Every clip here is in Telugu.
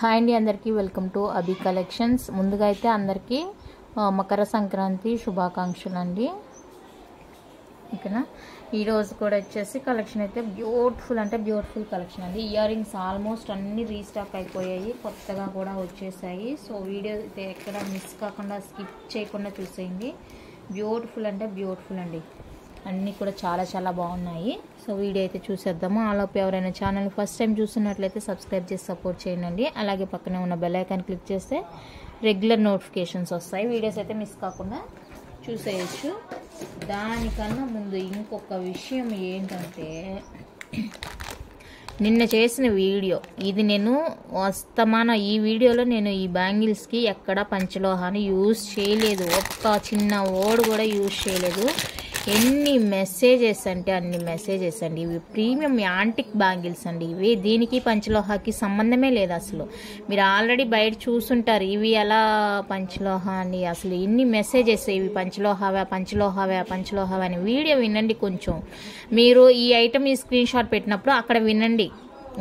హాయ్ అండి, అందరికీ వెల్కమ్ టు అభి కలెక్షన్స్. ముందుగా అయితే అందరికీ మకర సంక్రాంతి శుభాకాంక్షలు అండి. ఓకేనా, ఈరోజు కూడా వచ్చేసి కలెక్షన్ అయితే బ్యూటిఫుల్ అంటే బ్యూటిఫుల్ కలెక్షన్ అండి. ఇయర్ రింగ్స్ ఆల్మోస్ట్ అన్ని రీస్టాక్ అయిపోయాయి, కొత్తగా కూడా వచ్చేసాయి. సో వీడియో అయితే ఎక్కడ మిస్ కాకుండా స్కిప్ చేయకుండా చూసేయండి. బ్యూటిఫుల్ అంటే బ్యూటిఫుల్ అండి, అన్నీ కూడా చాలా చాలా బాగున్నాయి. సో వీడియో అయితే చూసేద్దాము. ఆలోపు ఎవరైనా ఛానల్ ఫస్ట్ టైం చూస్తున్నట్లయితే సబ్స్క్రైబ్ చేసి సపోర్ట్ చేయండి. అలాగే పక్కనే ఉన్న బెల్ ఐకాన్ క్లిక్ చేస్తే రెగ్యులర్ నోటిఫికేషన్స్ వస్తాయి, వీడియోస్ అయితే మిస్ కాకుండా చూసేయచ్చు. దానికన్నా ముందు ఇంకొక విషయం ఏంటంటే, నిన్న చేసిన వీడియో ఇది నేను ఈ వీడియోలో నేను ఈ బ్యాంగిల్స్కి ఎక్కడ పంచలోహాన్ని యూజ్ చేయలేదు, ఒక్క చిన్న వర్డ్ కూడా యూజ్ చేయలేదు. ఎన్ని మెసేజెస్ అంటే అన్ని మెసేజెస్ అండి. ఇవి ప్రీమియం యాంటిక్ బ్యాంగిల్స్ అండి. ఇవి దీనికి పంచలోహాకి సంబంధమే లేదు అసలు. మీరు ఆల్రెడీ బయట చూసుంటారు ఇవి ఎలా పంచలోహ అని. అసలు ఇన్ని మెసేజెస్, ఇవి పంచలోహవా పంచలోహవా పంచలోహవా అని. వీడియో వినండి కొంచెం. మీరు ఈ ఐటమ్ ఈ స్క్రీన్ షాట్ పెట్టినప్పుడు అక్కడ వినండి,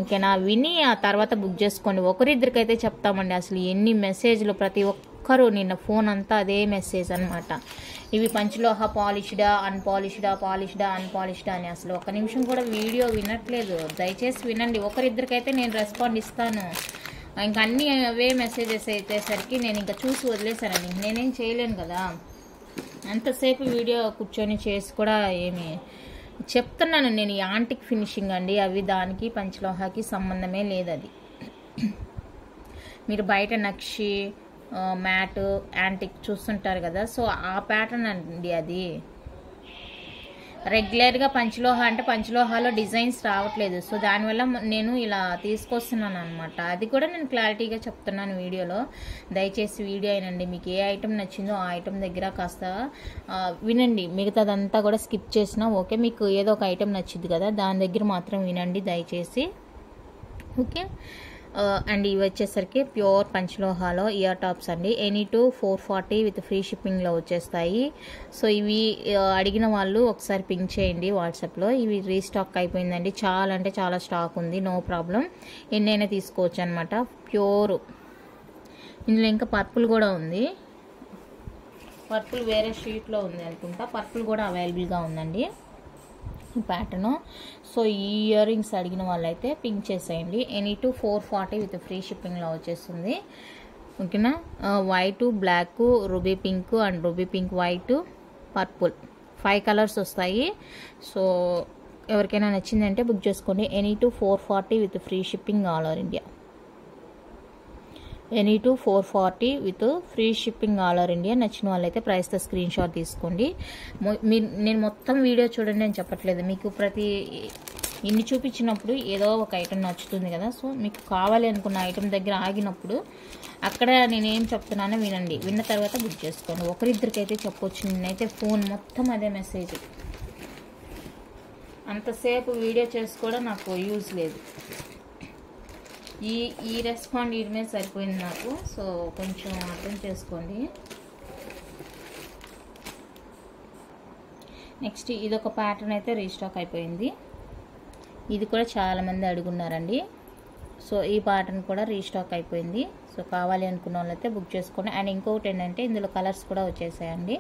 ఓకేనా? విని ఆ తర్వాత బుక్ చేసుకోండి. ఒకరిద్దరికైతే చెప్తామండి. అసలు ఎన్ని మెసేజ్లు, ప్రతి ఒక్కరు నిన్న ఫోన్ అంతా అదే మెసేజ్ అనమాట. ఇవి పంచలోహ పాలిష్డా అన్పాలిష్డా, పాలిష్డా అన్పాలిష్డా అని. అసలు ఒక నిమిషం కూడా వీడియో వినట్లేదు. దయచేసి వినండి. ఒకరిద్దరికైతే నేను రెస్పాండ్ ఇస్తాను. ఇంకా అన్ని అవే మెసేజెస్ అయితేసరికి నేను ఇంకా చూసి వదిలేసానండి. నేనేం చేయలేను కదా, అంతసేపు వీడియో కూర్చొని చేసి కూడా ఏమి చెప్తున్నాను. నేను యాంటిక్ ఫినిషింగ్ అండి, అవి దానికి పంచలోహాకి సంబంధమే లేదు. అది మీరు బయట నక్షి మ్యాట్ యాంటిక్ చూస్తుంటారు కదా, సో ఆ ప్యాటర్న్ అండి అది. రెగ్యులర్గా పంచలోహ అంటే పంచలోహాలో డిజైన్స్ రావట్లేదు. సో దానివల్ల నేను ఇలా తీసుకొస్తున్నాను అనమాట. అది కూడా నేను క్లారిటీగా చెప్తున్నాను వీడియోలో. దయచేసి వీడియో అయినండి. మీకు ఏ ఐటెం నచ్చిందో ఆ ఐటెం దగ్గర కాస్త వినండి. మిగతాదంతా కూడా స్కిప్ చేసినా ఓకే. మీకు ఏదో ఒక ఐటెం నచ్చింది కదా, దాని దగ్గర మాత్రం వినండి దయచేసి, ఓకే? అండ్ ఇవి వచ్చేసరికి ప్యూర్ పంచలోహాలో ఇయర్ టాప్స్ అండి. ఎనీ టు 440 విత్ ఫ్రీ షిప్పింగ్లో వచ్చేస్తాయి. సో ఇవి అడిగిన వాళ్ళు ఒకసారి పింక్ చేయండి వాట్సాప్లో. ఇవి రీస్టాక్ అయిపోయిందండి. చాలా అంటే చాలా స్టాక్ ఉంది, నో ప్రాబ్లం. ఎన్నైనా తీసుకోవచ్చు అనమాట. ప్యూర్. ఇందులో ఇంకా పర్పుల్ కూడా ఉంది. పర్పుల్ వేరే షీట్లో ఉంది అనుకుంటా. పర్పుల్ కూడా అవైలబుల్గా ఉందండి ప్యాటర్న్. సో ఈ ఇయర్ రింగ్స్ అడిగిన వాళ్ళైతే పింక్ చేసేయండి. ఎనీ టు 440 విత్ ఫ్రీ షిప్పింగ్లో వచ్చేస్తుంది, ఓకేనా? White, black, ruby pink and ruby pink, white, purple 5 colours వస్తాయి. సో ఎవరికైనా నచ్చిందంటే బుక్ చేసుకోండి. Any two 440 with free shipping all over India. Any two 440 with free shipping all over India. నచ్చిన వాళ్ళైతే ప్రైస్తో స్క్రీన్ షాట్ తీసుకోండి. నేను మొత్తం వీడియో చూడండి అని చెప్పట్లేదు. మీకు ఇన్ని చూపించినప్పుడు ఏదో ఒక ఐటెం నచ్చుతుంది కదా. సో మీకు కావాలి అనుకున్న ఐటెం దగ్గర ఆగినప్పుడు అక్కడ నేనేం చెప్తున్నానో వినండి. విన్న తర్వాత బుక్ చేసుకోండి. ఒకరిద్దరికైతే చెప్పొచ్చు. నేనైతే ఫోన్ మొత్తం అదే మెసేజ్. అంతసేపు వీడియో చేసి కూడా నాకు యూజ్ లేదు. ఈ రెస్పాండ్ ఇయడమే సరిపోయింది నాకు. సో కొంచెం అర్థం చేసుకోండి. నెక్స్ట్ ఇదొక ప్యాటర్న్ అయితే రీస్టాక్ అయిపోయింది. ఇది కూడా చాలామంది అడుగున్నారండి. సో ఈ ప్యాటర్న్ కూడా రీస్టాక్ అయిపోయింది. సో కావాలి అనుకున్న వాళ్ళైతే బుక్ చేసుకోండి. అండ్ ఇంకొకటి ఏంటంటే ఇందులో కలర్స్ కూడా వచ్చేసాయండి.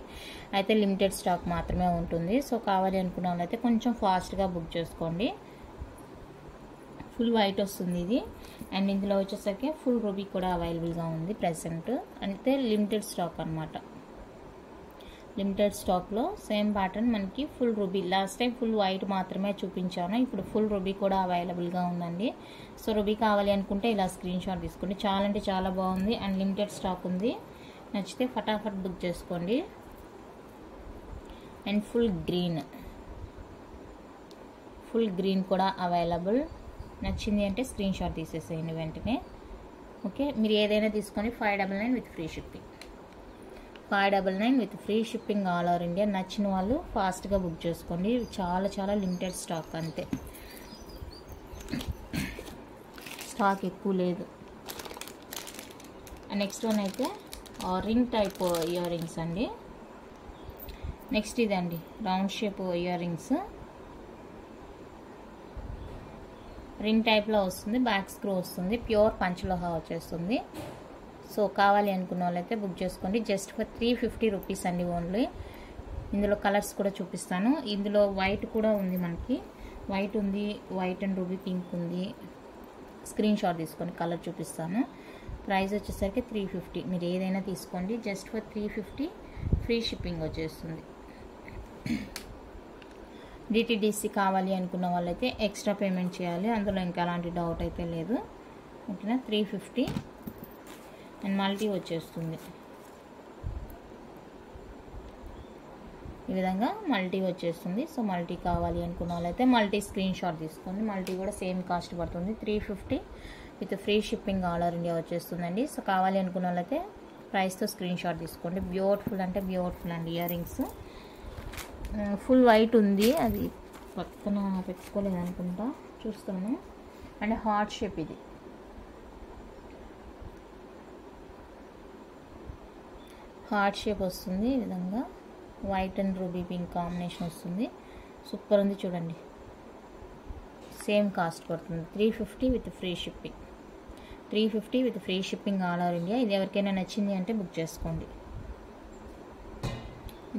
అయితే లిమిటెడ్ స్టాక్ మాత్రమే ఉంటుంది. సో కావాలి అనుకున్న వాళ్ళైతే కొంచెం ఫాస్ట్గా బుక్ చేసుకోండి. ఫుల్ వైట్ వస్తుంది ఇది. అండ్ ఇందులో వచ్చేసరికి ఫుల్ రూబీ కూడా అవైలబుల్గా ఉంది ప్రెసెంట్. అంటే లిమిటెడ్ స్టాక్ అనమాట. లిమిటెడ్ స్టాక్లో సేమ్ ప్యాటర్న్ మనకి full ruby. Last time full white మాత్రమే చూపించాను, ఇప్పుడు ఫుల్ రూబీ కూడా అవైలబుల్గా ఉందండి. సో రూబీ కావాలి అనుకుంటే ఇలా స్క్రీన్ షాట్ తీసుకోండి. చాలా అంటే చాలా బాగుంది అండ్ లిమిటెడ్ స్టాక్ ఉంది. నచ్చితే ఫటాఫట్ బుక్ చేసుకోండి. అండ్ ఫుల్ గ్రీన్ కూడా అవైలబుల్. నచ్చింది అంటే స్క్రీన్ షాట్ తీసేసేయండి వెంటనే, ఓకే? మీరు ఏదైనా తీసుకొని 599 with free shipping. 599 with free shipping all over India. నచ్చిన వాళ్ళు ఫాస్ట్గా బుక్ చేసుకోండి. చాలా చాలా లిమిటెడ్ స్టాక్, అంతే. స్టాక్ ఎక్కువ లేదు. నెక్స్ట్ వన్ అయితే రింగ్ టైప్ ఇయర్ రింగ్స్ అండి. నెక్స్ట్ ఇదండి round shape ear rings. Ring టైప్లో వస్తుంది, బ్యాక్ స్క్రూ వస్తుంది, ప్యూర్ పంచలోహా వచ్చేస్తుంది. సో కావాలి అనుకున్న వాళ్ళైతే బుక్ చేసుకోండి. జస్ట్ ఫర్ 350 రూపీస్ అండి ఓన్లీ. ఇందులో కలర్స్ కూడా చూపిస్తాను. ఇందులో వైట్ కూడా ఉంది, మనకి వైట్ ఉంది, వైట్ అండ్ రూబీ పింక్ ఉంది. స్క్రీన్ షాట్ తీసుకొని కలర్ చూపిస్తాను. ప్రైస్ వచ్చేసరికి 350. మీరు ఏదైనా తీసుకోండి. జస్ట్ ఫర్ 350 ఫ్రీ షిప్పింగ్ వచ్చేస్తుంది. డిటిడిసి కావాలి అనుకున్న వాళ్ళైతే ఎక్స్ట్రా పేమెంట్ చేయాలి, అందులో ఇంకా అలాంటి డౌట్ అయితే లేదు. ఓకేనా, 350 అండ్ మల్టీ వచ్చేస్తుంది. ఈ విధంగా మల్టీ వచ్చేస్తుంది. సో మల్టీ కావాలి అనుకున్న వాళ్ళైతే మల్టీ స్క్రీన్ షాట్ తీసుకోండి. మల్టీ కూడా సేమ్ కాస్ట్ పడుతుంది, 350 with free shipping all over India వచ్చేస్తుందండి. సో కావాలి అనుకున్న వాళ్ళైతే ప్రైస్తో స్క్రీన్ షాట్ తీసుకోండి. బ్యూటిఫుల్ అంటే బ్యూటిఫుల్ అండి ఇయర్ రింగ్స్. ఫుల్ వైట్ ఉంది, అది పక్కన పెట్టుకోలేదు అనుకుంటా, చూస్తాను. అండ్ హార్ట్ షేప్, ఇది హార్ట్ షేప్ వస్తుంది. ఈ విధంగా white and ruby pink combination వస్తుంది. సూపర్ ఉంది చూడండి. సేమ్ కాస్ట్ పడుతుంది, 350 with free shipping. 350 with free shipping all over India. ఇది ఎవరికైనా నచ్చింది అంటే బుక్ చేసుకోండి.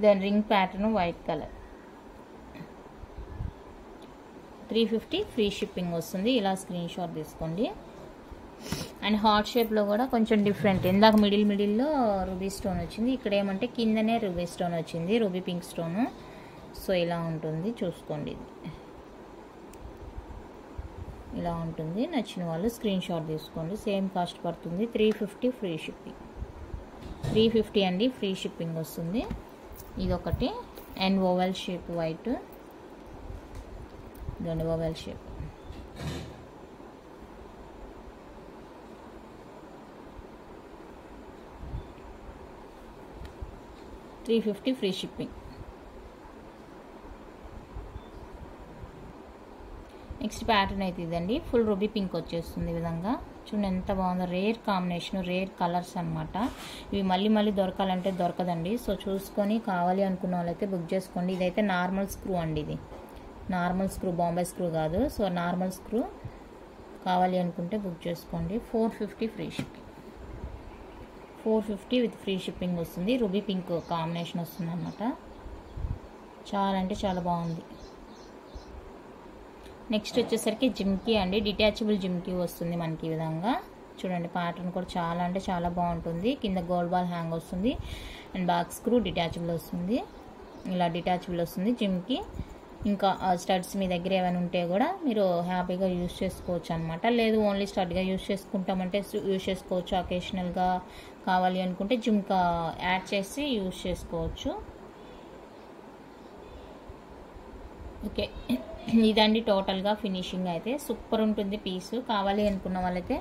దాని ring pattern white colour, 350 free shipping వస్తుంది. ఇలా స్క్రీన్ షాట్ తీసుకోండి. అండ్ హార్ట్ షేప్లో కూడా కొంచెం డిఫరెంట్. ఇందాక మిడిల్లో రూబీ స్టోన్ వచ్చింది, ఇక్కడ ఏమంటే కిందనే రూబీ స్టోన్ వచ్చింది, రూబీ పింక్ స్టోను. సో ఇలా ఉంటుంది, చూసుకోండి. ఇది ఇలా ఉంటుంది. నచ్చిన వాళ్ళు స్క్రీన్ షాట్ తీసుకోండి. సేమ్ కాస్ట్ పడుతుంది, 350 ఫ్రీ షిప్పింగ్. 350 అండి, ఫ్రీ షిప్పింగ్ వస్తుంది. ఇదొకటి అండ్ ఓవెల్ షేప్ వైట్, ఇదండి oval shape. $350 free shipping. Next pattern అయితే ఇదండి, ఫుల్ రూబీ పింక్ వచ్చేస్తుంది. ఈ విధంగా చూడండి ఎంత బాగుందో. రేర్ కాంబినేషన్, రేర్ కలర్స్ అనమాట. ఇవి మళ్ళీ దొరకాలంటే దొరకదండి. సో చూసుకొని కావాలి అనుకున్న వాళ్ళైతే బుక్ చేసుకోండి. ఇదైతే నార్మల్ స్క్రూ అండి, ఇది నార్మల్ స్క్రూ, బాంబే స్క్రూ కాదు. సో నార్మల్ స్క్రూ కావాలి అనుకుంటే బుక్ చేసుకోండి. 450 free shipping. 450 with free shipping వస్తుంది. రూబీ పింక్ కాంబినేషన్ వస్తుంది అనమాట. చాలా అంటే చాలా బాగుంది. నెక్స్ట్ వచ్చేసరికి జిమ్కీ అండి, డిటాచబుల్ జిమ్కీ వస్తుంది మనకి. ఈ విధంగా చూడండి, ప్యాటర్న్ కూడా చాలా అంటే చాలా బాగుంటుంది. కింద గోల్డ్ బాల్ హ్యాంగ్ వస్తుంది అండ్ బ్యాక్ స్క్రూ డిటాచబుల్ వస్తుంది. ఇలా డిటాచబుల్ వస్తుంది జిమ్కీ. ఇంకా స్టడ్స్ మీ దగ్గర ఏమైనా ఉంటే కూడా మీరు హ్యాపీగా యూజ్ చేసుకోవచ్చు అనమాట. లేదు ఓన్లీ స్టడ్గా యూజ్ చేసుకుంటామంటే యూజ్ చేసుకోవచ్చు. అకేషనల్గా కావాలి అనుకుంటే జిమ్కా యాడ్ చేసి యూజ్ చేసుకోవచ్చు. ఓకే, ఇదండి టోటల్గా ఫినిషింగ్ అయితే సూపర్ ఉంటుంది పీసు. కావాలి అనుకున్న వాళ్ళైతే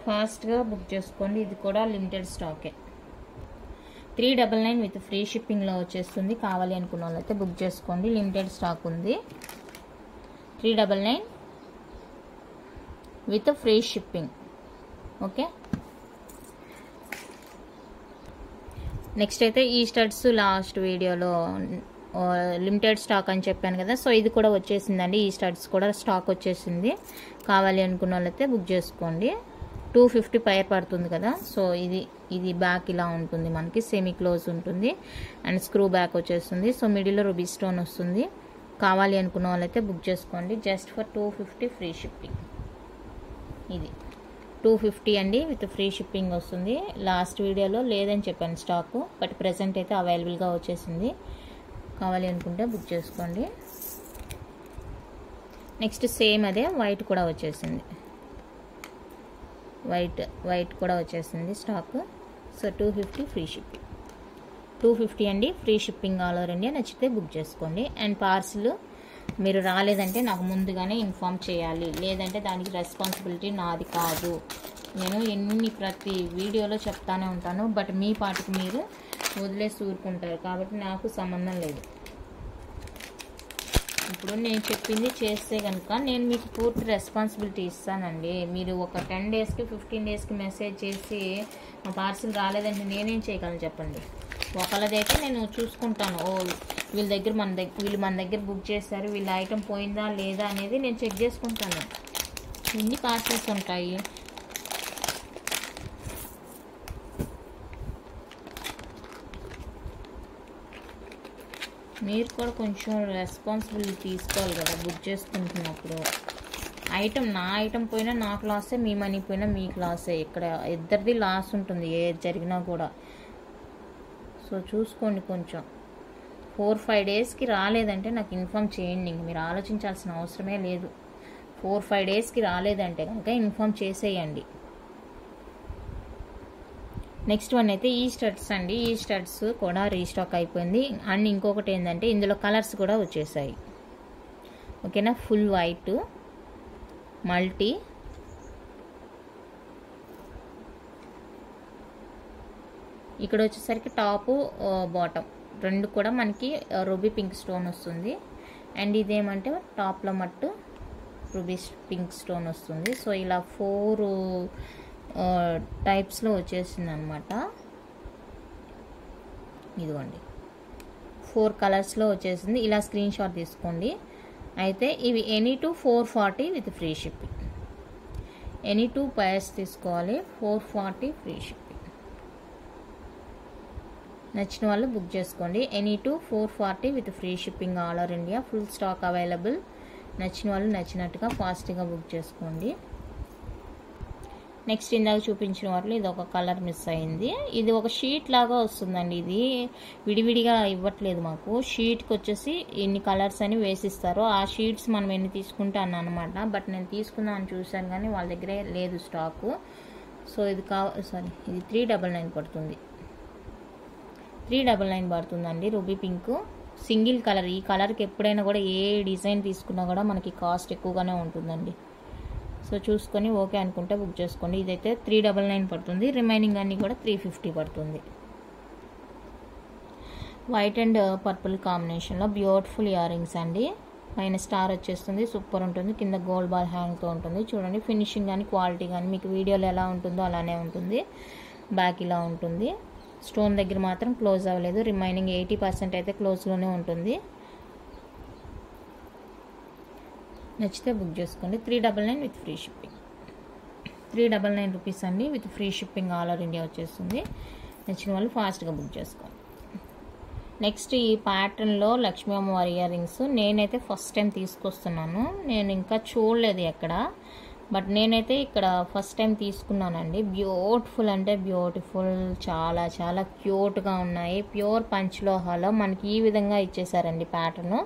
ఫాస్ట్గా బుక్ చేసుకోండి. ఇది కూడా లిమిటెడ్ స్టాకే, 399 విత్ ఫ్రీ షిప్పింగ్లో వచ్చేస్తుంది. కావాలి అనుకున్న వాళ్ళైతే బుక్ చేసుకోండి, లిమిటెడ్ స్టాక్ ఉంది. 399 with free shipping. Okay, next అయితే ఈ స్టడ్స్ లాస్ట్ వీడియోలో లిమిటెడ్ స్టాక్ అని చెప్పాను కదా. సో ఇది కూడా వచ్చేసిందండి, ఈ స్టడ్స్ కూడా స్టాక్ వచ్చేసింది. కావాలి అనుకున్న వాళ్ళైతే బుక్ చేసుకోండి. 250 పైర్ పడుతుంది కదా. సో ఇది బ్యాక్ ఇలా ఉంటుంది మనకి, సెమీ క్లోజ్ ఉంటుంది అండ్ స్క్రూ బ్యాక్ వచ్చేస్తుంది. సో మిడిల్లో రూబీ స్టోన్ వస్తుంది. కావాలి అనుకున్న వాళ్ళైతే బుక్ చేసుకోండి. Just for 250 free shipping. ఇది 250 అండి విత్ ఫ్రీ షిప్పింగ్ వస్తుంది. లాస్ట్ వీడియోలో లేదని చెప్పాను స్టాకు, బట్ ప్రెజెంట్ అయితే అవైలబుల్గా వచ్చేసింది. కావాలి అనుకుంటే బుక్ చేసుకోండి. నెక్స్ట్ సేమ్ అదే వైట్ కూడా వచ్చేసింది, వైట్ కూడా వచ్చేసింది స్టాక్. So 250 free shipping. 250 అండి, free shipping all over India. నచ్చితే బుక్ చేసుకోండి. అండ్ పార్సిల్ మీరు రాలేదంటే నాకు ముందుగానే ఇన్ఫామ్ చేయాలి, లేదంటే దానికి రెస్పాన్సిబిలిటీ నాది కాదు. నేను ప్రతి వీడియోలో చెప్తానే ఉంటాను, బట్ మీ పాటికి మీరు వదిలేసి ఊరుకుంటారు, కాబట్టి నాకు సంబంధం లేదు. ఇప్పుడు నేను చెప్పింది చేస్తే కనుక నేను మీకు పూర్తి రెస్పాన్సిబిలిటీ ఇస్తానండి. మీరు ఒక 10 డేస్కి 15 డేస్కి మెసేజ్ చేసి మా పార్సిల్ రాలేదంటే నేనేం చేయగలను చెప్పండి. ఒకళ్ళదైతే నేను చూసుకుంటాను, ఓ వీళ్ళు మన దగ్గర బుక్ చేశారు, వీళ్ళ ఐటెం పోయిందా లేదా అనేది నేను చెక్ చేసుకుంటాను. ఎన్ని పార్సెల్స్ ఉంటాయి? మీరు కూడా కొంచెం రెస్పాన్సిబిలిటీ తీసుకోవాలి కదా బుక్ చేసుకుంటున్నప్పుడు. నా ఐటెం పోయినా నాకు లాసే, మీ మనీ పోయినా మీకు లాసే. ఇక్కడ ఇద్దరిది లాస్ ఉంటుంది ఏది జరిగినా కూడా. సో చూసుకోండి కొంచెం. 4-5 డేస్కి రాలేదంటే నాకు ఇన్ఫామ్ చేయండి. మీరు ఆలోచించాల్సిన అవసరమే లేదు. 4-5 డేస్కి రాలేదంటే కనుక ఇన్ఫామ్ చేసేయండి. నెక్స్ట్ వన్ అయితే ఈ స్టడ్స్ అండి. ఈ స్టడ్స్ కూడా రీస్టాక్ అయిపోయింది. అండ్ ఇంకొకటి ఏంటంటే ఇందులో కలర్స్ కూడా వచ్చేసాయి. ఓకేనా, ఫుల్ వైట్, మల్టీ, ఇక్కడ వచ్చేసరికి టాపు బాటమ్ రెండు కూడా మనకి రూబీ పింక్ స్టోన్ వస్తుంది. అండ్ ఇదేమంటే టాప్లో మట్టు రూబీ పింక్ స్టోన్ వస్తుంది. సో ఇలా 4 టైప్స్లో వచ్చేసింది అనమాట. ఇదిగోండి 4 కలర్స్లో వచ్చేసింది. ఇలా స్క్రీన్ షాట్ తీసుకోండి. అయితే ఇవి any two 440 with free shipping. Any 2 pairs తీసుకోవాలి, 440 ఫ్రీ షిప్పింగ్. నచ్చిన వాళ్ళు బుక్ చేసుకోండి. Any two 440 with free shipping all over India. Full stock available. నచ్చిన వాళ్ళు నచ్చినట్టుగా ఫాస్ట్గా బుక్ చేసుకోండి. నెక్స్ట్ ఇందాక చూపించిన వాటిలో ఇది ఒక కలర్ మిస్ అయింది. ఇది ఒక షీట్ లాగా వస్తుందండి. ఇది విడివిడిగా ఇవ్వట్లేదు మాకు. షీట్కి వచ్చేసి ఇన్ని కలర్స్ అని వేసిస్తారు. ఆ షీట్స్ మనం ఎన్ని తీసుకుంటే అన్నమాట. బట్ నేను తీసుకుందామని చూశాను కానీ వాళ్ళ దగ్గరే లేదు స్టాకు. సో ఇది ఇది 399 పడుతుంది. 399 పడుతుందండి. Ruby pink single colour. ఈ కలర్కి ఎప్పుడైనా కూడా ఏ డిజైన్ తీసుకున్నా కూడా మనకి కాస్ట్ ఎక్కువగానే ఉంటుందండి. సో చూసుకొని ఓకే అనుకుంటే బుక్ చేసుకోండి. ఇదైతే 399 పడుతుంది. రిమైనింగ్ అన్నీ కూడా 350 పడుతుంది. వైట్ అండ్ పర్పుల్ కాంబినేషన్లో బ్యూటిఫుల్ ఇయర్ రింగ్స్ అండి. పైన స్టార్ వచ్చేస్తుంది, సూపర్ ఉంటుంది. కింద గోల్డ్ బాల్ హ్యాంగ్తో ఉంటుంది. చూడండి ఫినిషింగ్ కానీ క్వాలిటీ కానీ మీకు వీడియోలో ఎలా ఉంటుందో అలానే ఉంటుంది. బ్యాక్ ఇలా ఉంటుంది. స్టోన్ దగ్గర మాత్రం క్లోజ్ అవ్వలేదు. రిమైనింగ్ 80% అయితే క్లోజ్లోనే ఉంటుంది. నచ్చితే బుక్ చేసుకోండి. 399 విత్ ఫ్రీ షిప్పింగ్. 399 రూపీస్ అండి with free shipping all over India వచ్చేస్తుంది. నచ్చిన వాళ్ళు ఫాస్ట్గా బుక్ చేసుకోండి. నెక్స్ట్ ఈ ప్యాటర్న్లో లక్ష్మీ అమ్మవారి ఇయర్ రింగ్స్ నేనైతే ఫస్ట్ టైం తీసుకొస్తున్నాను. నేను ఇంకా చూడలేదు ఎక్కడ. బట్ నేనైతే ఇక్కడ ఫస్ట్ టైం తీసుకున్నానండి. బ్యూటిఫుల్ అంటే బ్యూటిఫుల్, చాలా చాలా క్యూట్గా ఉన్నాయి. ప్యూర్ పంచలోహాలో మనకి ఈ విధంగా ఇచ్చేసారండి ప్యాటర్ను.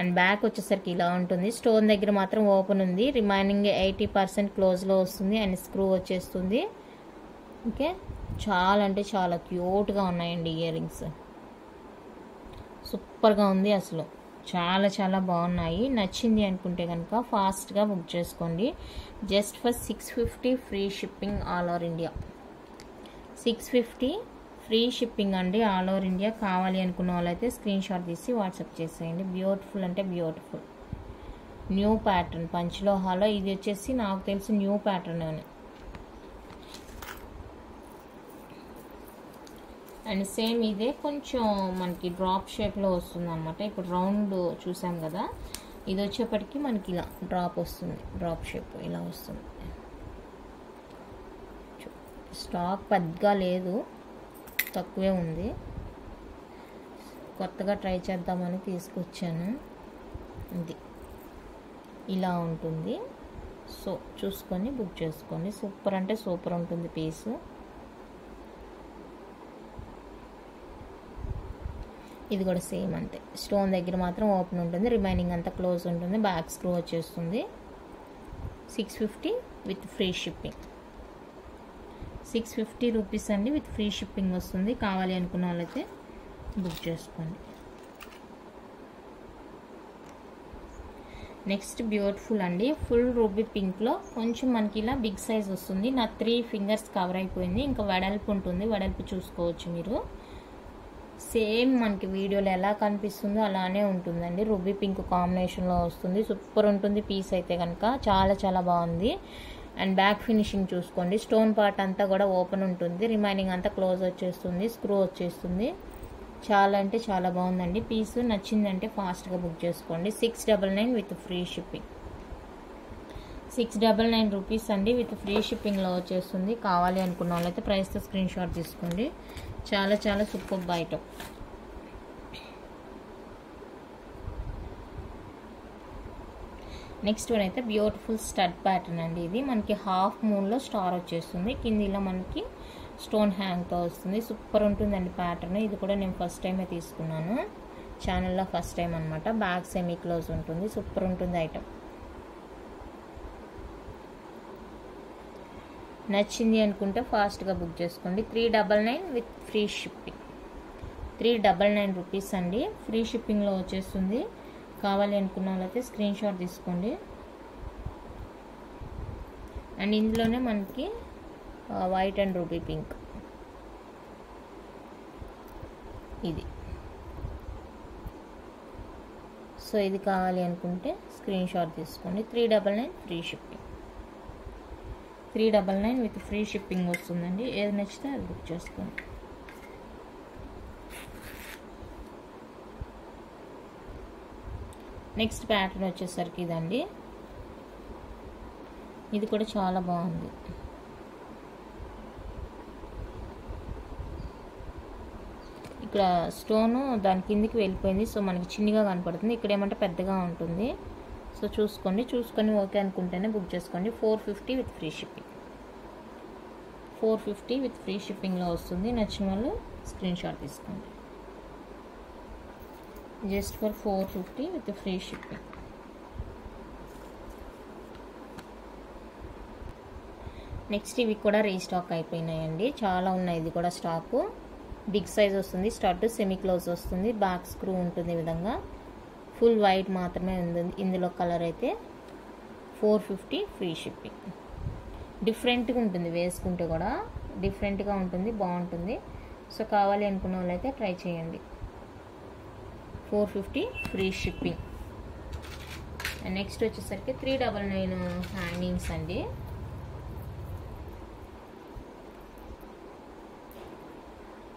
అండ్ బ్యాక్ వచ్చేసరికి ఇలా ఉంటుంది. స్టోన్ దగ్గర మాత్రం ఓపెన్ ఉంది. రిమైనింగ్ 80% క్లోజ్లో వస్తుంది. అండ్ స్క్రూ వచ్చేస్తుంది. ఓకే, చాలా అంటే చాలా క్యూట్గా ఉన్నాయండి ఇయర్ రింగ్స్. సూపర్గా ఉంది అసలు. చాలా చాలా బాగున్నాయి. నచ్చింది అనుకుంటే కనుక ఫాస్ట్గా బుక్ చేసుకోండి. Just for 650 free shipping all over India. 650 free shipping అండి ఆల్ ఓవర్ ఇండియా. కావాలి అనుకున్న వాళ్ళైతే స్క్రీన్ షాట్ తీసి వాట్సాప్ చేసేయండి. బ్యూటిఫుల్ అంటే బ్యూటిఫుల్ న్యూ ప్యాటర్న్ పంచలోహాలో. ఇది వచ్చేసి నాకు తెలిసి న్యూ ప్యాటర్న్ అని. అండ్ సేమ్ ఇదే కొంచెం మనకి డ్రాప్ షేప్లో వస్తుంది అనమాట. ఇప్పుడు రౌండ్ చూసాం కదా, ఇది వచ్చేప్పటికి మనకి ఇలా డ్రాప్ వస్తుంది. డ్రాప్ షేప్ ఇలా వస్తుంది. స్టాక్ పెద్దగా లేదు, తక్కువే ఉంది. కొత్తగా ట్రై చేద్దామని తీసుకొచ్చాను. ఇది ఇలా ఉంటుంది. సో చూసుకొని బుక్ చేసుకోండి. సూపర్ అంటే సూపర్ ఉంటుంది పీసు. ఇది కూడా సేమ్ అంతే. స్టోన్ దగ్గర మాత్రం ఓపెన్ ఉంటుంది. రిమైనింగ్ అంతా క్లోజ్ ఉంటుంది. బ్యాక్ స్క్రూ వచ్చేస్తుంది. 650 విత్ ఫ్రీ షిప్పింగ్. 650 రూపీస్ అండి విత్ ఫ్రీ షిప్పింగ్ వస్తుంది. కావాలి అనుకున్న వాళ్ళైతే బుక్ చేసుకోండి. నెక్స్ట్ బ్యూటిఫుల్ అండి. ఫుల్ రూబీ పింక్లో కొంచెం మనకి ఇలా బిగ్ సైజ్ వస్తుంది. నా 3 ఫింగర్స్ కవర్ అయిపోయింది. ఇంకా వెడల్పు ఉంటుంది. వెడల్పు చూసుకోవచ్చు మీరు. సేమ్ మనకి వీడియోలో ఎలా కనిపిస్తుందో అలానే ఉంటుందండి. రూబీ పింక్ కాంబినేషన్లో వస్తుంది. సూపర్ ఉంటుంది పీస్ అయితే కనుక. చాలా చాలా బాగుంది. అండ్ బ్యాక్ ఫినిషింగ్ చూసుకోండి. స్టోన్ పార్ట్ అంతా కూడా ఓపెన్ ఉంటుంది. రిమైనింగ్ అంతా క్లోజ్ వచ్చేస్తుంది. స్క్రూ వచ్చేస్తుంది. చాలా అంటే చాలా బాగుందండి పీసు. నచ్చిందంటే ఫాస్ట్గా బుక్ చేసుకోండి. 699 విత్ ఫ్రీ షిప్పింగ్. 699 రూపీస్ అండి, విత్ ఫ్రీ షిప్పింగ్లో వచ్చేస్తుంది. కావాలి అనుకున్న వాళ్ళైతే ప్రైస్తో స్క్రీన్ షాట్ తీసుకోండి. చాలా చాలా సూపర్ ఐటమ్. నెక్స్ట్ వన్ అయితే బ్యూటిఫుల్ స్టడ్ ప్యాటర్న్ అండి. ఇది మనకి హాఫ్ మూన్లో స్టార్ వచ్చేస్తుంది. కింద ఇలా మనకి స్టోన్ హ్యాంగ్తో వస్తుంది. సూపర్ ఉంటుందండి ప్యాటర్న్. ఇది కూడా నేను ఫస్ట్ టైమే తీసుకున్నాను, ఛానల్లో ఫస్ట్ టైం అనమాట. బ్యాక్ సెమీ క్లోజ్ ఉంటుంది. సూపర్ ఉంటుంది ఐటమ్. నచ్చింది అనుకుంటే ఫాస్ట్గా బుక్ చేసుకోండి. 399 విత్ ఫ్రీ షిప్పింగ్. 399 రూపీస్ అండి, ఫ్రీ షిప్పింగ్లో వచ్చేస్తుంది. కావాలి అనుకున్న వాళ్ళైతే స్క్రీన్ షాట్ తీసుకోండి. అండ్ ఇందులోనే మనకి వైట్ అండ్ రూబీ పింక్ ఇది. సో ఇది కావాలి అనుకుంటే స్క్రీన్ షాట్ తీసుకోండి. 399 free shipping. 399 with free shipping వస్తుందండి. ఏది నచ్చితే అది బుక్ చేసుకోండి. నెక్స్ట్ ప్యాటర్న్ వచ్చేసరికి ఇదండి. ఇది కూడా చాలా బాగుంది. ఇక్కడ స్టోను దాని కిందికి వెళ్ళిపోయింది. సో మనకి చిన్నగా కనపడుతుంది. ఇక్కడ ఏమంటే పెద్దగా ఉంటుంది. సో చూసుకొని ఓకే అనుకుంటేనే బుక్ చేసుకోండి. 450 with free shipping. 450 with free షిప్పింగ్లో వస్తుంది. నచ్చిన వాళ్ళు స్క్రీన్ షాట్ తీసుకోండి. Just for 450 with free shipping. Next ఇవి కూడా రీస్టాక్ అయిపోయినాయండి. చాలా ఉన్నాయి. ఇది కూడా స్టాకు బిగ్ సైజ్ వస్తుంది. స్టడ్ సెమీ క్లోజ్ వస్తుంది. బ్యాక్ స్క్రూ ఉంటుంది. ఈ విధంగా ఫుల్ వైట్ మాత్రమే ఉంది ఇందులో. కలర్ అయితే 450 ఫ్రీ షిప్పింగ్. డిఫరెంట్గా ఉంటుంది, వేసుకుంటే కూడా డిఫరెంట్గా ఉంటుంది, బాగుంటుంది. సో కావాలి అనుకున్న వాళ్ళైతే ట్రై చేయండి. 450 ఫ్రీ షిప్పింగ్. అండ్ నెక్స్ట్ వచ్చేసరికి 399 హ్యాంగింగ్స్ అండి.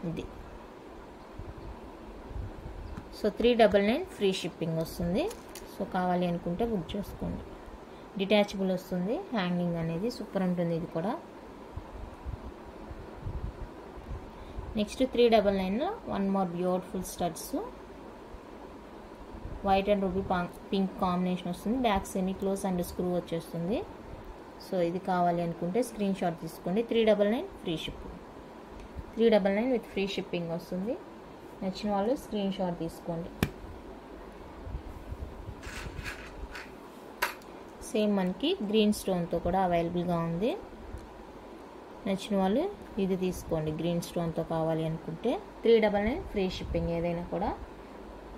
ఇది సో 399 ఫ్రీ షిప్పింగ్ వస్తుంది. సో కావాలి అనుకుంటే బుక్ చేసుకోండి. డిటాచబుల్ వస్తుంది హ్యాంగింగ్ అనేది. సూపర్ ఉంటుంది ఇది కూడా. నెక్స్ట్ 399లో one more beautiful studs. White and ruby pink combination వస్తుంది. Back semi close and screw వచ్చేస్తుంది. సో ఇది కావాలి అనుకుంటే స్క్రీన్ షాట్ తీసుకోండి. 399 free shipping. 399 with free shipping వస్తుంది. నచ్చిన వాళ్ళు స్క్రీన్ షాట్ తీసుకోండి. సేమ్ మనకి గ్రీన్ స్టోన్తో కూడా అవైలబుల్గా ఉంది. నచ్చిన వాళ్ళు ఇది తీసుకోండి. గ్రీన్ స్టోన్తో కావాలి అనుకుంటే 399 ఫ్రీ షిప్పింగ్. ఏదైనా కూడా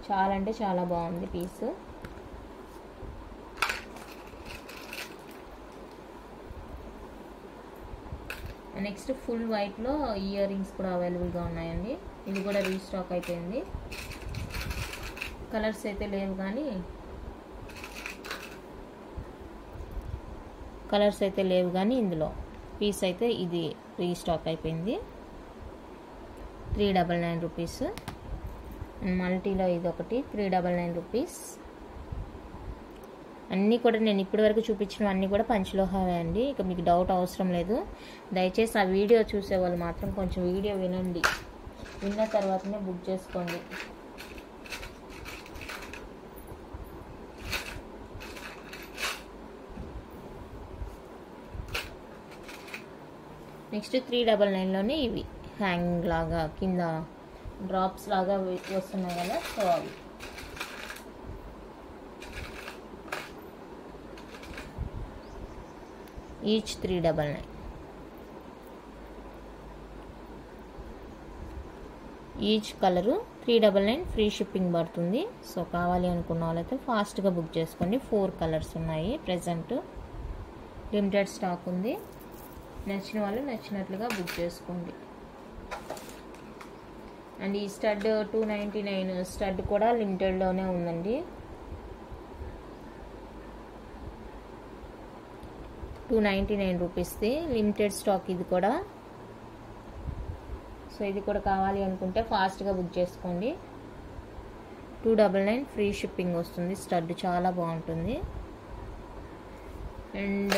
చాలా అంటే చాలా బాగుంది పీస్. నెక్స్ట్ ఫుల్ వైట్లో ఇయర్ రింగ్స్ కూడా అవైలబుల్గా ఉన్నాయండి. ఇది కూడా రీస్టాక్ అయిపోయింది. కలర్స్ అయితే లేవు కానీ ఇందులో పీస్ అయితే ఇది రీస్టాక్ అయిపోయింది. 399 రూపీస్. మల్టీలో ఇది ఒకటి 399 రూపీస్. అన్నీ కూడా నేను ఇప్పటి వరకు చూపించిన అన్నీ కూడా పంచలోహావే అండి. ఇక మీకు డౌట్ అవసరం లేదు. దయచేసి ఆ వీడియో చూసేవాళ్ళు మాత్రం కొంచెం వీడియో వినండి. విన్న తర్వాతనే బుక్ చేసుకోండి. నెక్స్ట్ 399లోనే ఇవి హ్యాంగింగ్ లాగా కింద డ్రాప్స్ లాగా వస్తున్నాయి కదా. సో అవి each 399. Each colour 399 free shipping పడుతుంది. సో కావాలి అనుకున్న వాళ్ళైతే ఫాస్ట్గా బుక్ చేసుకోండి. 4 కలర్స్ ఉన్నాయి ప్రజెంట్. లిమిటెడ్ స్టాక్ ఉంది. నచ్చిన వాళ్ళు నచ్చినట్లుగా బుక్ చేసుకోండి. అండ్ ఈ స్టడ్ 299 స్టడ్ కూడా లిమిటెడ్లోనే ఉందండి. 299 రూపీస్ది లిమిటెడ్ స్టాక్ ఇది కూడా. సో ఇది కూడా కావాలి అనుకుంటే ఫాస్ట్గా బుక్ చేసుకోండి. 299 ఫ్రీ షిప్పింగ్ వస్తుంది. స్టడ్ చాలా బాగుంటుంది. అండ్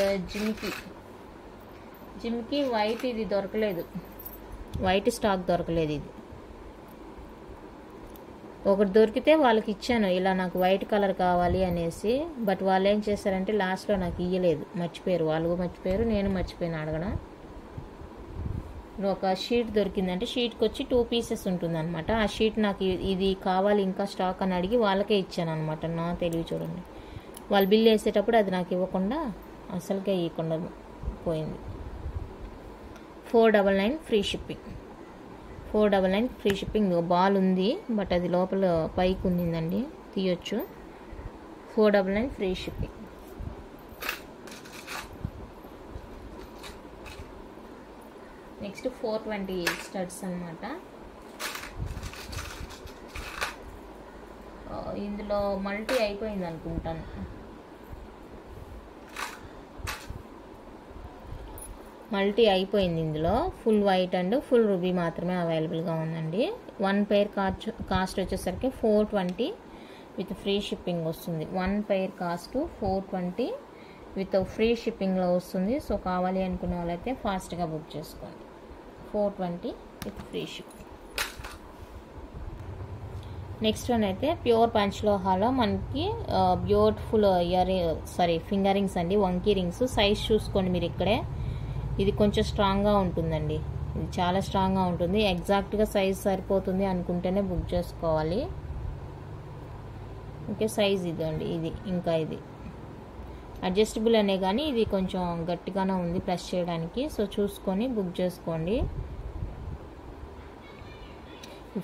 జిమ్కి వైట్ ఇది దొరకలేదు, వైట్ స్టాక్ దొరకలేదు. ఇది ఒకటి దొరికితే వాళ్ళకి ఇచ్చాను, ఇలా నాకు వైట్ కలర్ కావాలి అనేసి. బట్ వాళ్ళు ఏం చేశారంటే లాస్ట్లో నాకు ఇయ్యలేదు, మర్చిపోయారు. వాళ్ళు మర్చిపోయారు, నేను మర్చిపోయాను అడగడం. ఒక షీట్ దొరికిందంటే షీట్కి వచ్చి 2 పీసెస్ ఉంటుందన్నమాట. ఆ షీట్ నాకు ఇది కావాలి ఇంకా స్టాక్ అని అడిగి వాళ్ళకే ఇచ్చాను అనమాట. నా తెలివి చూడండి, వాళ్ళు బిల్ వేసేటప్పుడు అది నాకు ఇవ్వకుండా అసలుకే ఇవ్వకుండా పోయింది. 499 free shipping. 499 free shipping. Ball ఉంది బట్ అది లోపల పైకి ఉందండి, తీయొచ్చు. 499 ఫ్రీ షిప్పింగ్. నెక్స్ట్ 420 స్టడ్స్ అనమాట. ఇందులో మల్టీ అయిపోయింది అనుకుంటాను. మల్టీ అయిపోయింది. ఇందులో full white and full ruby మాత్రమే అవైలబుల్గా ఉందండి. 1 పెయిర్ కాస్ట్ వచ్చేసరికి 420 విత్ ఫ్రీ షిప్పింగ్ వస్తుంది. 1 పెయిర్ కాస్ట్ 420 విత్ ఫ్రీ షిప్పింగ్లో వస్తుంది. సో కావాలి అనుకునే వాళ్ళైతే ఫాస్ట్గా బుక్ చేసుకోండి. 420 with free shipping. Next one అయితే ప్యూర్ పంచలోహాలో మనకి బ్యూటిఫుల్ ఫింగర్ రింగ్స్ అండి, వంకీ రింగ్స్. సైజ్ చూసుకోండి మీరు ఇక్కడే. ఇది కొంచెం స్ట్రాంగ్గా ఉంటుందండి, ఇది చాలా స్ట్రాంగ్గా ఉంటుంది. ఎగ్జాక్ట్గా సైజ్ సరిపోతుంది అనుకుంటేనే బుక్ చేసుకోవాలి. ఓకే, సైజ్ ఇది అండి. ఇది ఇంకా ఇది అడ్జస్టబుల్ అనే కానీ ఇది కొంచెం గట్టిగానే ఉంది ప్రెస్ చేయడానికి. సో చూసుకొని బుక్ చేసుకోండి.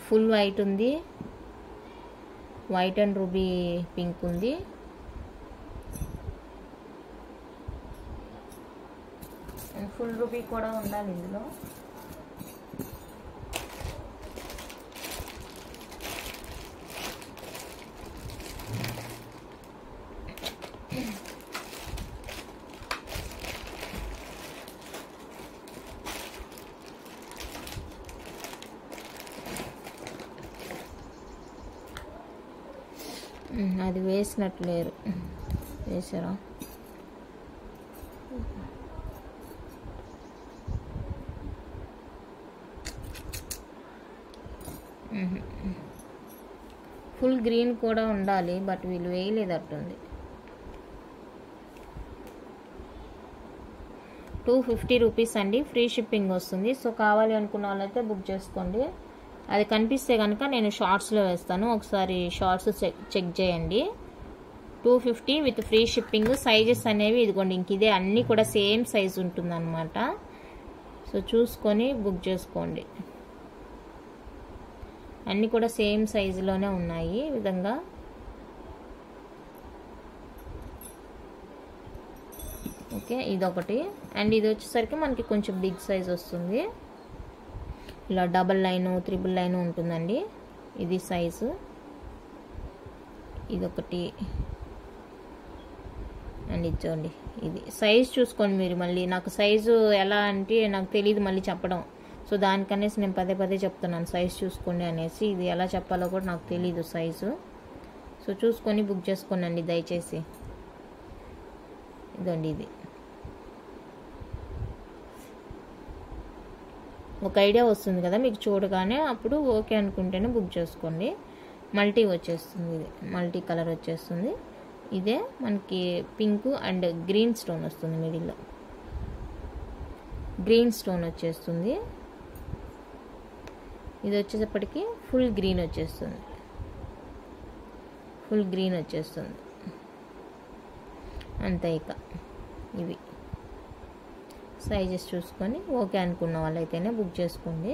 ఫుల్ వైట్ ఉంది, వైట్ అండ్ రూబీ పింక్ ఉంది. ఫుల్ రూబీ కూడా ఉండాలి ఇందులో. అది వేసినట్లేరు, వేసారా? ఫుల్ గ్రీన్ కూడా ఉండాలి బట్ వీళ్ళు వేయలేదట్టుంది. 250 రూపీస్ అండి, ఫ్రీ షిప్పింగ్ వస్తుంది. సో కావాలి అనుకున్న వాళ్ళైతే బుక్ చేసుకోండి. అది కనిపిస్తే కనుక నేను షార్ట్స్లో వేస్తాను, ఒకసారి షార్ట్స్ చెక్ చేయండి. 250 విత్ ఫ్రీ షిప్పింగ్. సైజెస్ అనేవి ఇదిగోండి, ఇంక ఇదే అన్నీ కూడా సేమ్ సైజ్ ఉంటుందన్నమాట. సో చూసుకొని బుక్ చేసుకోండి. అన్నీ కూడా సేమ్ సైజులోనే ఉన్నాయి ఈ విధంగా. ఓకే, ఇదొకటి. అండ్ ఇది వచ్చేసరికి మనకి కొంచెం బిగ్ సైజ్ వస్తుంది. ఇలా డబల్ లైను, త్రిబుల్ లైను ఉంటుందండి. ఇది సైజు. ఇదొకటి. అండ్ ఇచ్చోండి, ఇది సైజ్ చూసుకోండి మీరు. మళ్ళీ నాకు సైజు ఎలా అంటే నాకు తెలియదు మళ్ళీ చెప్పడం. సో దానికనేసి నేను పదే పదే చెప్తున్నాను సైజ్ చూసుకోండి అనేసి. ఇది ఎలా చెప్పాలో కూడా నాకు తెలీదు సైజు. సో చూసుకొని బుక్ చేసుకోండి దయచేసి. ఇదండి, ఇది ఒక ఐడియా వస్తుంది కదా మీకు చూడగానే, అప్పుడు ఓకే అనుకుంటేనే బుక్ చేసుకోండి. మల్టీ వచ్చేస్తుంది, ఇది మల్టీ కలర్ వచ్చేస్తుంది. ఇదే మనకి పింక్ అండ్ గ్రీన్ స్టోన్ వస్తుంది, మిడిల్లో గ్రీన్ స్టోన్ వచ్చేస్తుంది. ఇది వచ్చేటప్పటికి ఫుల్ గ్రీన్ వచ్చేస్తుంది, ఫుల్ గ్రీన్ వచ్చేస్తుంది అంతే. ఇక ఇవి సైజెస్ చూసుకొని ఓకే అనుకున్న వాళ్ళైతేనే బుక్ చేసుకోండి.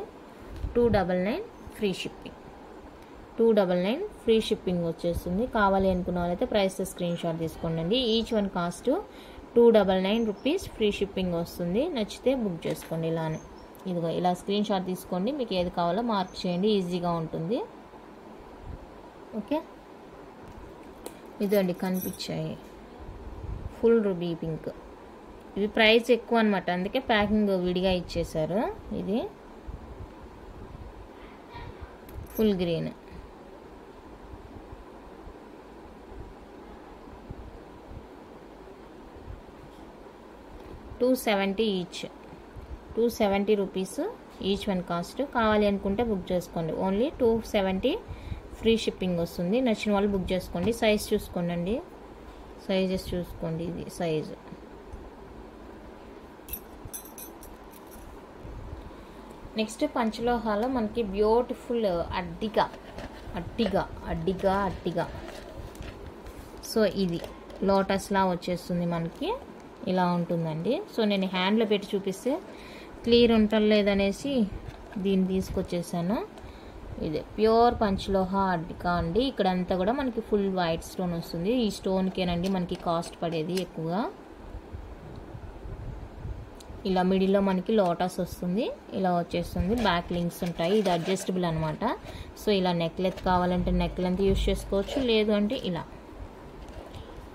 299 ఫ్రీ షిప్పింగ్. 299 ఫ్రీ షిప్పింగ్ వచ్చేస్తుంది. కావాలి అనుకున్న వాళ్ళైతే ప్రైస్ స్క్రీన్ షాట్ తీసుకోండి. Each one cost 299 rupees. Free shipping వస్తుంది. నచ్చితే బుక్ చేసుకోండి. ఇలానే ఇదిగో ఇలా స్క్రీన్ షాట్ తీసుకోండి. మీకు ఏది కావాలో మార్క్ చేయండి, ఈజీగా ఉంటుంది. ఓకే, ఇదండి కనిపించాయి ఫుల్ రూబీ పింక్. ఇవి ప్రైస్ ఎక్కువ అనమాట, అందుకే ప్యాకింగ్ విడిగా ఇచ్చేసారు. ఇది full green. 270 each, 270 rupees each one cost. కావాలి అనుకుంటే బుక్ చేసుకోండి. ఓన్లీ 270 ఫ్రీ షిప్పింగ్ వస్తుంది. నచ్చిన వాళ్ళు బుక్ చేసుకోండి. సైజ్ చూసుకోండి, సైజెస్ చూసుకోండి. ఇది సైజు. నెక్స్ట్ పంచలోహాలో మనకి బ్యూటిఫుల్ అడ్డిగా సో ఇది లోటస్లా వచ్చేస్తుంది మనకి, ఇలా ఉంటుందండి. సో నేను హ్యాండ్లో పెట్టి చూపిస్తే క్లియర్ ఉంటలేదనేసి దీన్ని తీసుకొచ్చేసాను. ఇది ప్యూర్ పంచలోహ అడ్డిగా అండి. ఇక్కడంతా కూడా మనకి ఫుల్ వైట్ స్టోన్ వస్తుంది. ఈ స్టోన్కేనండి మనకి కాస్ట్ పడేది ఎక్కువగా. ఇలా మిడిల్లో మనకి లోటస్ వస్తుంది, ఇలా వచ్చేస్తుంది. బ్యాక్ లింక్స్ ఉంటాయి. ఇది అడ్జస్టబుల్ అనమాట. సో ఇలా నెక్ లెంత్ కావాలంటే నెక్ లెంత్ యూజ్ చేసుకోవచ్చు, లేదు అంటే ఇలా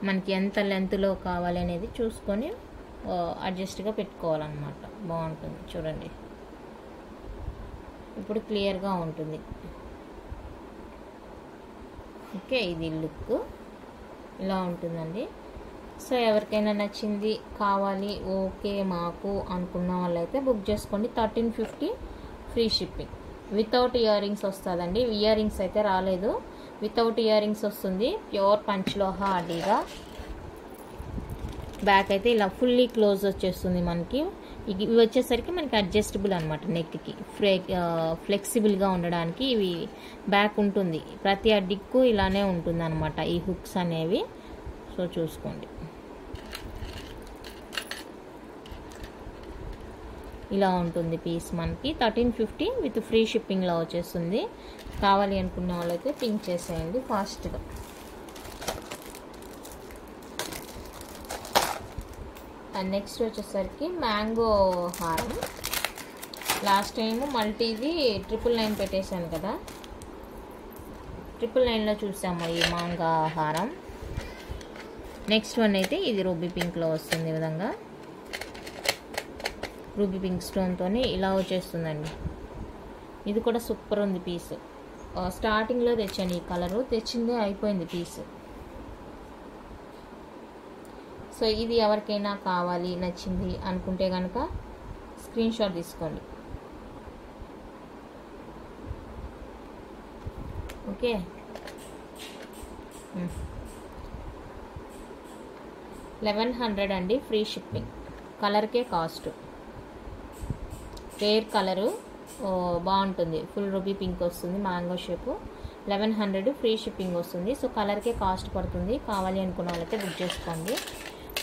మనకి ఎంత లెంత్లో కావాలి అనేది చూసుకొని అడ్జస్ట్గా పెట్టుకోవాలన్నమాట. బాగుంటుంది చూడండి. ఇప్పుడు క్లియర్గా ఉంటుంది. ఓకే, ఇది లుక్ ఇలా ఉంటుందండి. సో ఎవరికైనా నచ్చింది కావాలి ఓకే మాకు అనుకున్న వాళ్ళైతే బుక్ చేసుకోండి. 1350 free shipping. Without ear rings వస్తుందండి. ఇయర్ రింగ్స్ అయితే రాలేదు, వితౌట్ ఇయర్ రింగ్స్ వస్తుంది. ప్యూర్ పంచలోహ అడ్డీగా. బ్యాక్ అయితే ఇలా ఫుల్లీ క్లోజ్ వచ్చేస్తుంది మనకి. ఇవి వచ్చేసరికి మనకి అడ్జస్టబుల్ అనమాట. నెక్కి ఫ్లెక్సిబుల్గా ఉండడానికి ఇవి బ్యాక్ ఉంటుంది. ప్రతి అడ్డికు ఇలానే ఉంటుంది అనమాట ఈ హుక్స్ అనేవి. సో చూసుకోండి, ఇలా ఉంటుంది పీస్ మనకి. 1350 విత్ ఫ్రీ షిప్పింగ్లో వచ్చేస్తుంది. కావాలి అనుకున్న వాళ్ళైతే పింక్ చేసేయండి ఫాస్ట్గా. అండ్ నెక్స్ట్ వచ్చేసరికి మ్యాంగో హారం. లాస్ట్ టైం మల్టీది 999 పెట్టేశాను కదా, 999లో చూసాము ఈ మ్యాంగో హారం. నెక్స్ట్ వన్ అయితే ఇది రూబీ పింక్లో వస్తుంది. ఈ విధంగా రూబీ పింక్ స్టోన్తో ఇలా వచ్చేస్తుందండి. ఇది కూడా సూపర్ ఉంది పీస్. స్టార్టింగ్లో తెచ్చాను ఈ కలరు, తెచ్చిందే అయిపోయింది పీస్. సో ఇది ఎవరికైనా కావాలి నచ్చింది అనుకుంటే కనుక స్క్రీన్ షాట్ తీసుకోండి. ఓకే, 1100 అండి ఫ్రీ షిప్పింగ్. కలర్కే కాస్ట్. రేర్ కలరు, బాగుంటుంది. ఫుల్ రూబీ పింక్ వస్తుంది, మ్యాంగో షేపు. 1100 ఫ్రీ షిప్పింగ్ వస్తుంది. సో కలర్కే కాస్ట్ పడుతుంది. కావాలి అనుకున్న వాళ్ళైతే బుక్ చేసుకోండి.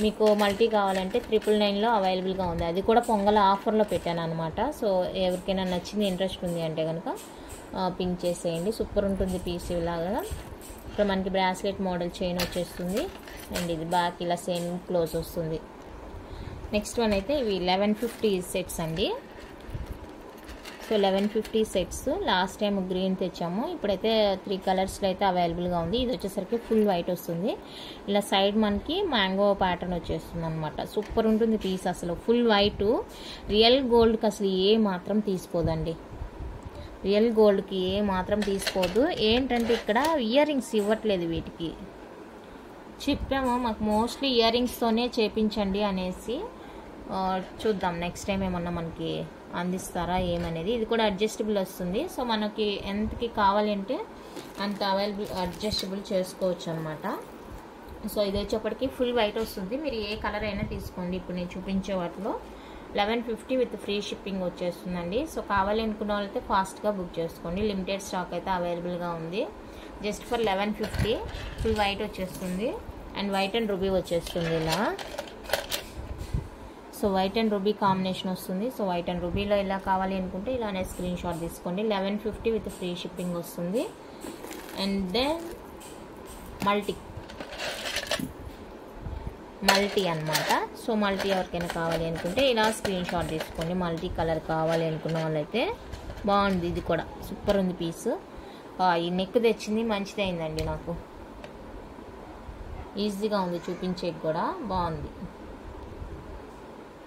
మీకు మల్టీ కావాలంటే 999లో అవైలబుల్గా ఉంది. అది కూడా పొంగల్ ఆఫర్లో పెట్టాను అనమాట. సో ఎవరికైనా నచ్చింది ఇంట్రెస్ట్ ఉంది అంటే కనుక పింక్ చేసేయండి. సూపర్ ఉంటుంది పీస్ ఇలాగా. ఇప్పుడు మనకి బ్రాస్లెట్ మోడల్ చైన్ వచ్చేస్తుంది. అండ్ ఇది బ్యాక్ ఇలా సేమ్ క్లోజ్ వస్తుంది. నెక్స్ట్ వన్ అయితే ఇవి 1150 సెట్స్ అండి. So 1150 sets. Last time green తెచ్చాము, ఇప్పుడైతే 3 కలర్స్లో అయితే అవైలబుల్గా ఉంది. ఇది వచ్చేసరికి ఫుల్ వైట్ వస్తుంది. ఇలా సైడ్ మనకి మ్యాంగో ప్యాటర్న్ వచ్చేస్తుంది అనమాట. సూపర్ ఉంటుంది పీస్ అసలు. ఫుల్ వైట్, రియల్ గోల్డ్కి అసలు ఏ మాత్రం తీసుకోదండి. రియల్ గోల్డ్కి ఏ మాత్రం తీసుకోదు. ఏంటంటే ఇక్కడ ఇయర్ రింగ్స్ ఇవ్వట్లేదు వీటికి. చెప్పాము మాకు మోస్ట్లీ ఇయర్ రింగ్స్తోనే చేపించండి అనేసి. చూద్దాం నెక్స్ట్ టైం ఏమన్నా మనకి అందిస్తారా ఏమనేది. ఇది కూడా అడ్జస్టబుల్ వస్తుంది. సో మనకి ఎంతకి కావాలి అంటే అంత అడ్జస్టబుల్ చేసుకోవచ్చు అనమాట. సో ఇది వచ్చేప్పటికి ఫుల్ వైట్ వస్తుంది. మీరు ఏ కలర్ అయినా తీసుకోండి. ఇప్పుడు నేను చూపించే వాటిలో 1150 విత్ ఫ్రీ షిప్పింగ్ వచ్చేస్తుందండి. సో కావాలి అనుకున్న వాళ్ళైతే ఫాస్ట్గా బుక్ చేసుకోండి. లిమిటెడ్ స్టాక్ అయితే అవైలబుల్గా ఉంది. జస్ట్ ఫర్ 1150 ఫుల్ వైట్ వచ్చేస్తుంది. అండ్ వైట్ అండ్ రూబీ వచ్చేస్తుంది ఇలా. So white and ruby combination వస్తుంది. సో వైట్ అండ్ రూబీలో ఇలా కావాలి అనుకుంటే ఇలానే స్క్రీన్ షాట్ తీసుకోండి. 1150 విత్ ఫ్రీ షిప్పింగ్ వస్తుంది. అండ్ దెన్ మల్టీ అన్నమాట. సో మల్టీ ఎవరికైనా కావాలి అనుకుంటే ఇలా స్క్రీన్ షాట్ తీసుకోండి. మల్టీ కలర్ కావాలి అనుకున్న వాళ్ళైతే బాగుంది. ఇది కూడా సూపర్ ఉంది పీస్. ఈ నెక్ తెచ్చింది మంచిదైందండి నాకు. ఈజీగా ఉంది చూపించేకి కూడా బాగుంది.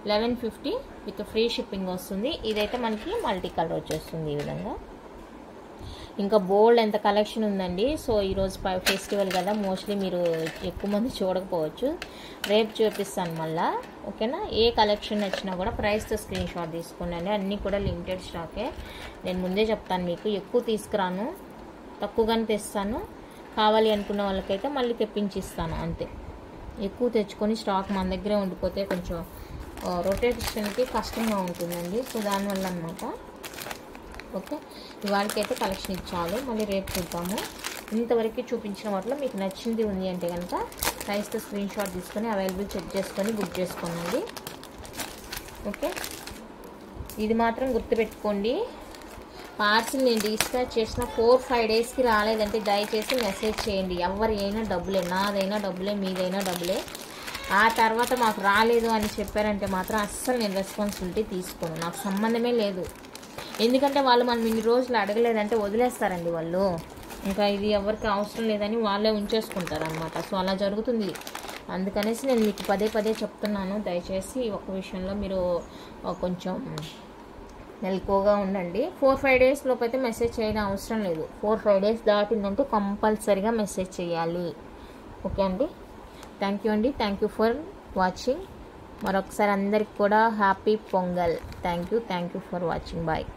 1150 విత్ ఫ్రీ షిప్పింగ్ వస్తుంది. ఇదైతే మనకి మల్టీ కలర్ వచ్చేస్తుంది ఈ విధంగా. ఇంకా బోల్డ్ ఎంత కలెక్షన్ ఉందండి. సో ఈరోజు ఫెస్టివల్ కదా, మోస్ట్లీ మీరు ఎక్కువ మంది చూడకపోవచ్చు. రేపు చూపిస్తాను మళ్ళీ, ఓకేనా. ఏ కలెక్షన్ వచ్చినా కూడా ప్రైస్తో స్క్రీన్ షాట్ తీసుకోండి. అన్నీ కూడా లిమిటెడ్ స్టాకే. నేను ముందే చెప్తాను మీకు, ఎక్కువ తీసుకురాను, తక్కువగానే తెస్తాను. కావాలి అనుకున్న వాళ్ళకైతే మళ్ళీ తెప్పించిస్తాను అంతే. ఎక్కువ తెచ్చుకొని స్టాక్ మన దగ్గరే ఉండిపోతే కొంచెం రొటేషన్కి కష్టంగా ఉంటుందండి. సో దానివల్ల అనమాట. ఓకే, ఇవాళకైతే కలెక్షన్ ఇచ్చాలి, మళ్ళీ రేపు చూద్దాము. ఇంతవరకు చూపించిన వాటిలో మీకు నచ్చింది ఉంది అంటే కనుక ప్రైస్తో స్క్రీన్ షాట్ తీసుకొని అవైలబుల్ చెక్ చేసుకొని బుక్ చేసుకోండి. ఓకే, ఇది మాత్రం గుర్తుపెట్టుకోండి. పార్సిల్ నేను డిస్పాచ్ చేసిన 4-5 డేస్కి రాలేదంటే దయచేసి మెసేజ్ చేయండి. ఎవరి అయినా డబ్బులే, నాదైనా డబ్బులే, మీదైనా డబ్బులే. ఆ తర్వాత మాకు రాలేదు అని చెప్పారంటే మాత్రం అస్సలు నేను రెస్పాన్సిబిలిటీ తీసుకోను, నాకు సంబంధమే లేదు. ఎందుకంటే వాళ్ళు మనం ఇన్ని రోజులు అడగలేదంటే వదిలేస్తారండి వాళ్ళు. ఇంకా ఇది ఎవరికి అవసరం లేదని వాళ్ళే ఉంచేసుకుంటారు అనమాట. సో అలా జరుగుతుంది. అందుకనేసి నేను మీకు పదే చెప్తున్నాను, దయచేసి ఒక విషయంలో మీరు కొంచెం మెలకువగా ఉండండి. 4-5 డేస్ లోపు అయితే మెసేజ్ చేయడం అవసరం లేదు. 4-5 డేస్ దాటిందంటే కంపల్సరీగా మెసేజ్ చేయాలి. ఓకే అండి, థ్యాంక్ యూ అండి. Thank you for watching. మరొకసారి అందరికి కూడా happy Pongal. Thank you for watching. Bye.